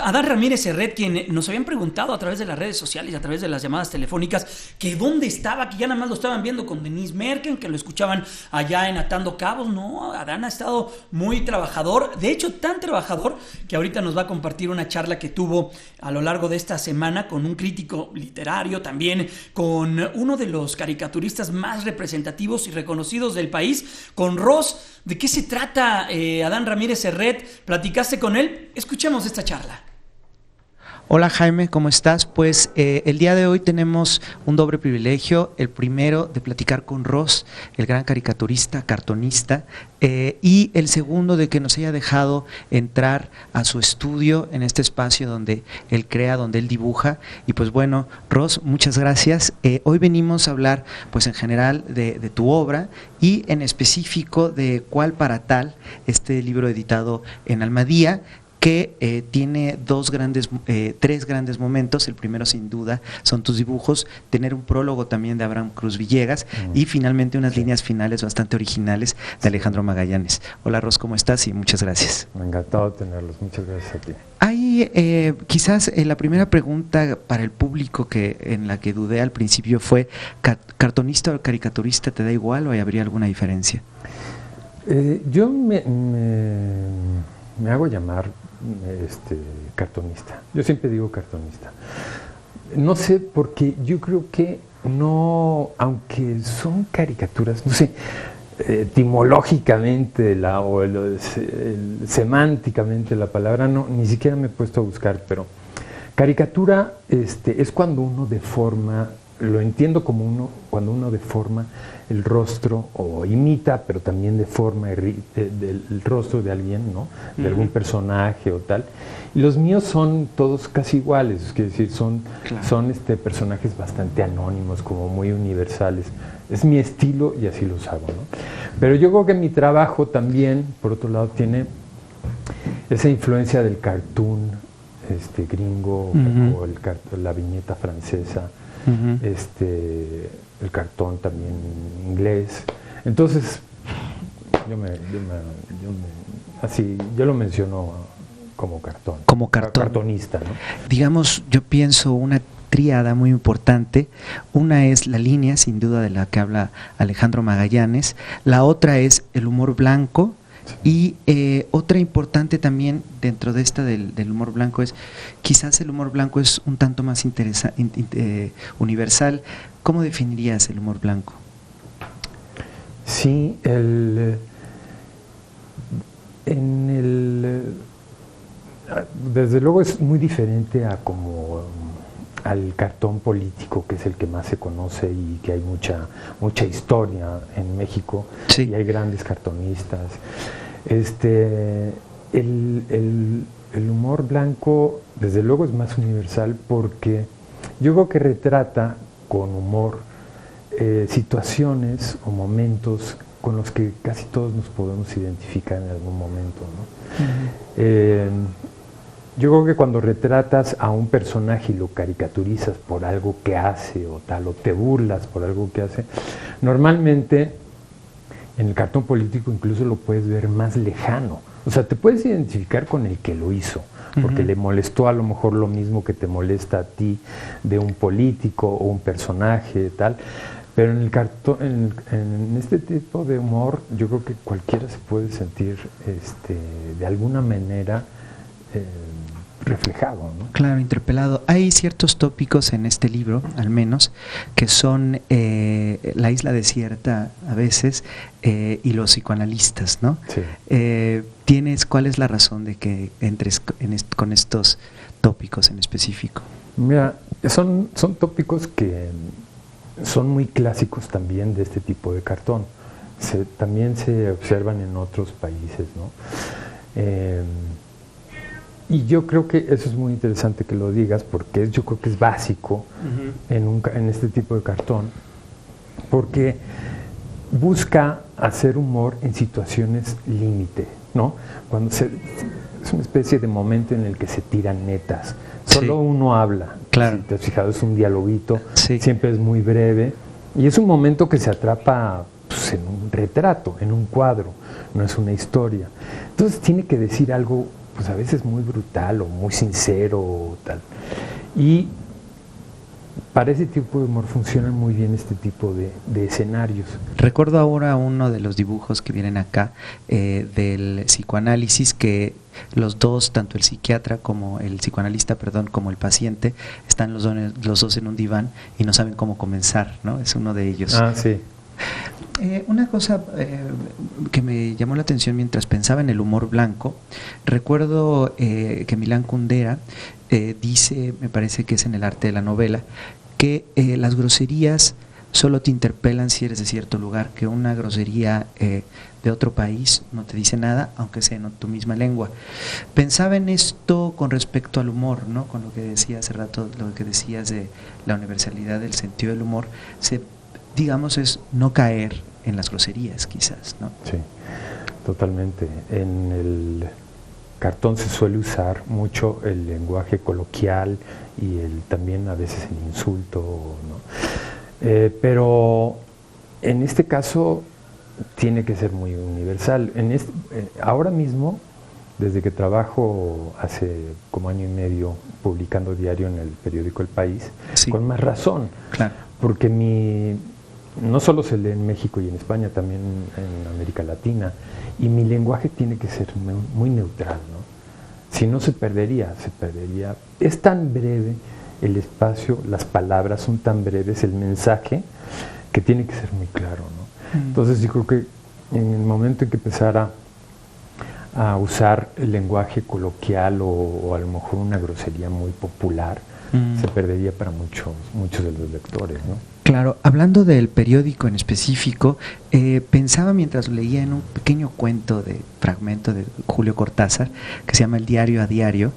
Adán Ramírez Serret, quien nos habían preguntado a través de las redes sociales, a través de las llamadas telefónicas, que dónde estaba, que ya nada más lo estaban viendo con Denise Merken, que lo escuchaban allá en Atando Cabos. No, Adán ha estado muy trabajador, de hecho tan trabajador que ahorita nos va a compartir una charla que tuvo a lo largo de esta semana con un crítico literario, también con uno de los caricaturistas más representativos y reconocidos del país, con Ross. ¿De qué se trata, Adán Ramírez Serret? ¿Platicaste con él? Escuchemos esta charla. Hola Jaime, ¿cómo estás? Pues el día de hoy tenemos un doble privilegio, el primero de platicar con Ross, el gran caricaturista, cartonista, y el segundo de que nos haya dejado entrar a su estudio en este espacio donde él crea, donde él dibuja. Y pues bueno, Ross, muchas gracias. Hoy venimos a hablar pues en general de tu obra y en específico de Cuál para tal, este libro editado en Almadía, que tiene tres grandes momentos. El primero sin duda son tus dibujos, tener un prólogo también de Abraham Cruz Villegas y finalmente unas líneas finales bastante originales de Alejandro Magallanes. Hola Ros, ¿cómo estás? Y muchas gracias. Encantado de tenerlos, muchas gracias a ti. Hay quizás la primera pregunta para el público en la que dudé al principio fue, ¿cartonista o caricaturista te da igual o habría alguna diferencia? Yo me hago llamar cartonista. Yo siempre digo cartonista. No sé, porque yo creo que no, aunque son caricaturas, no sé, etimológicamente semánticamente la palabra, no, ni siquiera me he puesto a buscar, pero caricatura es cuando uno deforma, lo entiendo como cuando uno deforma el rostro o imita, pero también deforma el rostro de alguien, ¿no? De algún personaje o tal. Y los míos son todos casi iguales, es decir, son personajes bastante anónimos, como muy universales. Es mi estilo y así los hago, ¿no? Pero yo creo que mi trabajo también, por otro lado, tiene esa influencia del cartoon gringo, o la viñeta francesa, el cartón también inglés. Entonces yo lo menciono como cartón, como cartonista, ¿no? Digamos, yo pienso una tríada muy importante. Una es la línea, sin duda, de la que habla Alejandro Magallanes. La otra es el humor blanco. Y otra importante también dentro de esta del humor blanco es, quizás el humor blanco es un tanto más universal. ¿Cómo definirías el humor blanco? Sí, desde luego es muy diferente al cartón político, que es el que más se conoce y que hay mucha historia en México. Sí. Y hay grandes cartonistas. El humor blanco desde luego es más universal, porque yo creo que retrata con humor situaciones o momentos con los que casi todos nos podemos identificar en algún momento, ¿no? Yo creo que cuando retratas a un personaje y lo caricaturizas por algo que hace o tal, o te burlas por algo que hace, normalmente en el cartón político incluso lo puedes ver más lejano. O sea, te puedes identificar con el que lo hizo, porque le molestó a lo mejor lo mismo que te molesta a ti de un político o un personaje, tal. Pero en el cartón, en este tipo de humor, yo creo que cualquiera se puede sentir de alguna manera reflejado, ¿no? Claro, interpelado. Hay ciertos tópicos en este libro, al menos, que son la isla desierta a veces y los psicoanalistas, ¿no? Sí. ¿Cuál es la razón de que entres con estos tópicos en específico? Mira, son tópicos que son muy clásicos también de este tipo de cartón. También se observan en otros países, ¿no? Y yo creo que eso es muy interesante que lo digas, porque yo creo que es básico en este tipo de cartón, porque busca hacer humor en situaciones límite, ¿no? Es una especie de momento en el que se tiran netas, solo uno habla. Claro. Si te has fijado, es un dialoguito, sí. Siempre es muy breve, y es un momento que se atrapa pues, en un retrato, en un cuadro, no es una historia. Entonces tiene que decir algo pues a veces muy brutal o muy sincero o tal. Y para ese tipo de humor funcionan muy bien este tipo de escenarios. Recuerdo ahora uno de los dibujos que vienen acá del psicoanálisis, que los dos, tanto el psiquiatra como el psicoanalista, perdón, como el paciente, están los dos en un diván y no saben cómo comenzar, ¿no? Es uno de ellos. Ah, sí. Una cosa que me llamó la atención mientras pensaba en el humor blanco, recuerdo que Milán Kundera dice, me parece que es en El arte de la novela, que las groserías solo te interpelan si eres de cierto lugar, que una grosería de otro país no te dice nada, aunque sea en tu misma lengua. Pensaba en esto con respecto al humor, ¿no? Con lo que decía hace rato, lo que decías de la universalidad del sentido del humor, digamos, es no caer en las groserías, quizás, ¿no? Sí, totalmente. En el cartón se suele usar mucho el lenguaje coloquial y también a veces el insulto, ¿no? Pero en este caso tiene que ser muy universal. Ahora mismo, desde que trabajo hace como año y medio publicando diario en el periódico El País, sí, con más razón, claro, porque no solo se lee en México y en España, también en América Latina, y mi lenguaje tiene que ser muy neutral, ¿no? Si no se perdería. Es tan breve el espacio, las palabras son tan breves, el mensaje, que tiene que ser muy claro, ¿no? Entonces yo creo que en el momento en que empezara a usar el lenguaje coloquial o a lo mejor una grosería muy popular, se perdería para muchos de los lectores, ¿no? Claro, hablando del periódico en específico, pensaba mientras leía en un pequeño fragmento de Julio Cortázar, que se llama El diario a diario,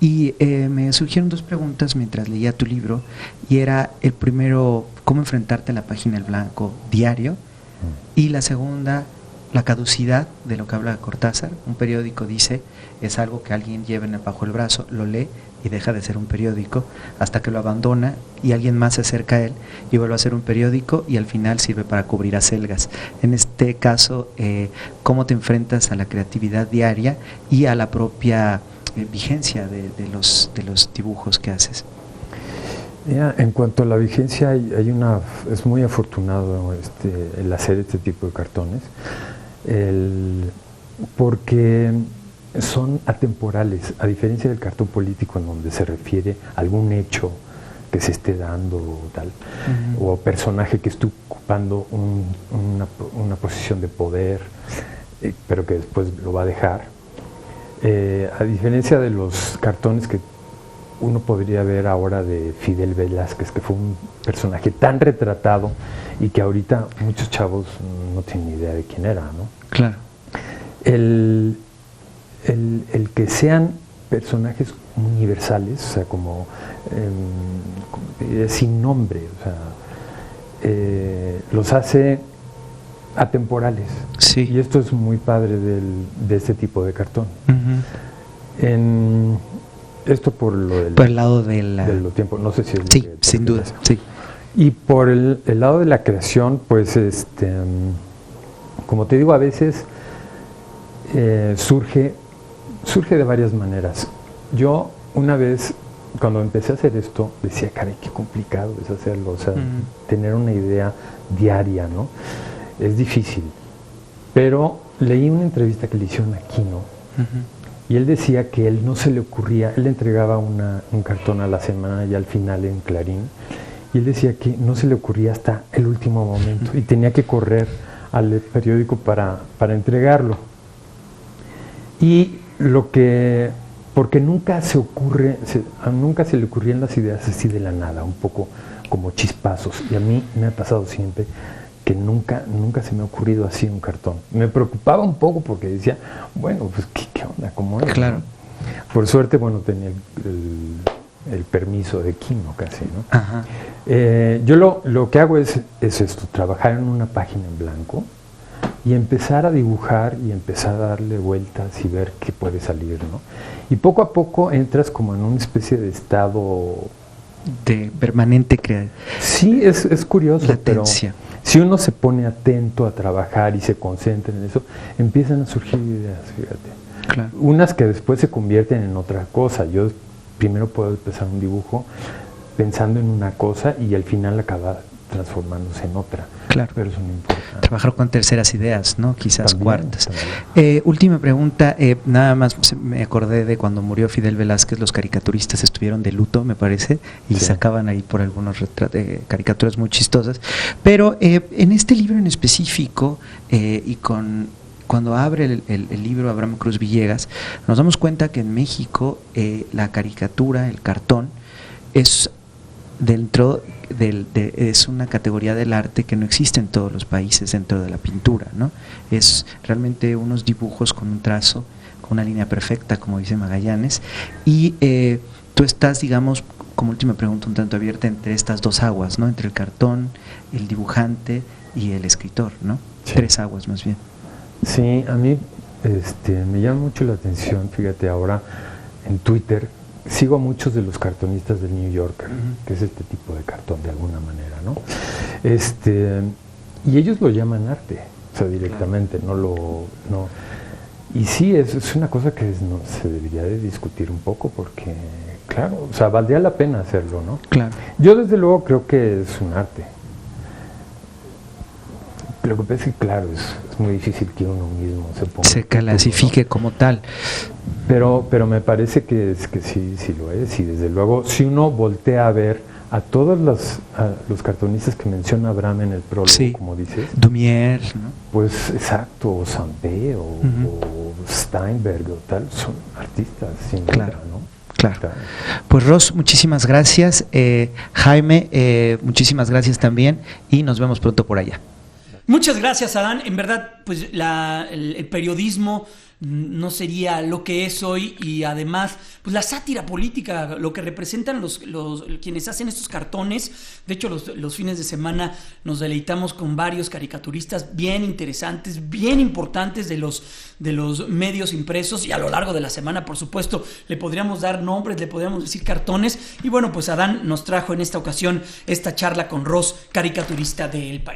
y me surgieron dos preguntas mientras leía tu libro, y era el primero, cómo enfrentarte a la página en blanco diario, y la segunda, la caducidad de lo que habla Cortázar. Un periódico, dice, es algo que alguien lleva bajo el brazo, lo lee y deja de ser un periódico hasta que lo abandona y alguien más se acerca a él y vuelve a ser un periódico y al final sirve para cubrir acelgas. En este caso, ¿cómo te enfrentas a la creatividad diaria y a la propia vigencia de los dibujos que haces? En cuanto a la vigencia, es muy afortunado el hacer este tipo de cartones, porque son atemporales, a diferencia del cartón político en donde se refiere a algún hecho que se esté dando o tal, o personaje que esté ocupando una posición de poder, pero que después lo va a dejar. A diferencia de los cartones que uno podría ver ahora de Fidel Velázquez, que fue un personaje tan retratado y que ahorita muchos chavos no tienen ni idea de quién era, ¿no? Claro. El que sean personajes universales, o sea, como sin nombre, o sea, los hace atemporales. Sí. Y esto es muy padre de este tipo de cartón. Esto por el lado de los tiempos, no sé si es lo sí, que sin duda, sí. Y por el lado de la creación, pues como te digo, a veces surge de varias maneras. Yo una vez, cuando empecé a hacer esto, decía, caray, qué complicado es hacerlo, o sea, tener una idea diaria, ¿no? Es difícil. Pero leí una entrevista que le hicieron a Quino, y él decía que él no se le ocurría, él entregaba un cartón a la semana y al final en Clarín, y él decía que no se le ocurría hasta el último momento y tenía que correr al periódico para entregarlo. Y porque nunca nunca se le ocurrían las ideas así de la nada, un poco como chispazos, y a mí me ha pasado siempre que nunca se me ha ocurrido así un cartón. Me preocupaba un poco porque decía, bueno, pues ¿qué onda? ¿Cómo es? Claro. ¿No? Por suerte, bueno, tenía el permiso de Quino casi, ¿no? Ajá. Yo lo que hago es esto, trabajar en una página en blanco y empezar a dibujar y empezar a darle vueltas y ver qué puede salir, ¿no? Y poco a poco entras como en una especie de estado de permanente creación. Sí, es curioso, latencia. Pero si uno se pone atento a trabajar y se concentra en eso, empiezan a surgir ideas, fíjate. Claro. Unas que después se convierten en otra cosa. Yo primero puedo empezar un dibujo pensando en una cosa y al final acaba transformándose en otra. Claro. Pero eso no importa. Trabajar con terceras ideas, ¿no? Quizás También, cuartas. también. Última pregunta, nada más me acordé de cuando murió Fidel Velázquez, los caricaturistas estuvieron de luto, me parece, y Sí. sacaban ahí por algunos caricaturas muy chistosas. Pero en este libro en específico, cuando abre el libro Abraham Cruz Villegas, nos damos cuenta que en México la caricatura, el cartón, es es una categoría del arte que no existe en todos los países dentro de la pintura, ¿no? Es realmente unos dibujos con un trazo, con una línea perfecta, como dice Magallanes, y tú estás, digamos, como última pregunta, un tanto abierta entre estas dos aguas, ¿no? Entre el cartón, el dibujante y el escritor, ¿no? Sí. 3 aguas más bien. Sí, a mí me llama mucho la atención, fíjate, ahora en Twitter sigo a muchos de los cartonistas del New Yorker, que es este tipo de cartón de alguna manera, ¿no? Y ellos lo llaman arte, o sea, directamente, no. Y sí, es una cosa que se debería de discutir un poco porque, claro, o sea, valdría la pena hacerlo, ¿no? Claro. Yo desde luego creo que es un arte. Lo que pasa es que, claro, es muy difícil que uno mismo se ponga... Se clasifique, ¿no?, como tal. Pero me parece que sí lo es. Y desde luego, si uno voltea a ver a todos los cartonistas que menciona Abraham en el prólogo, Sí. como dices, Dumier, ¿no? pues exacto, o Sampé, o Steinberg, o tal, son artistas, sin duda, Claro. ¿no? Claro. Pues Ros, muchísimas gracias. Jaime, muchísimas gracias también y nos vemos pronto por allá. Muchas gracias, Adán. En verdad, pues el periodismo no sería lo que es hoy y además, pues la sátira política, lo que representan los quienes hacen estos cartones. De hecho, los fines de semana nos deleitamos con varios caricaturistas bien interesantes, bien importantes de los medios impresos, y a lo largo de la semana, por supuesto, le podríamos dar nombres, le podríamos decir cartones. Y bueno, pues Adán nos trajo en esta ocasión esta charla con Ros, caricaturista de El País.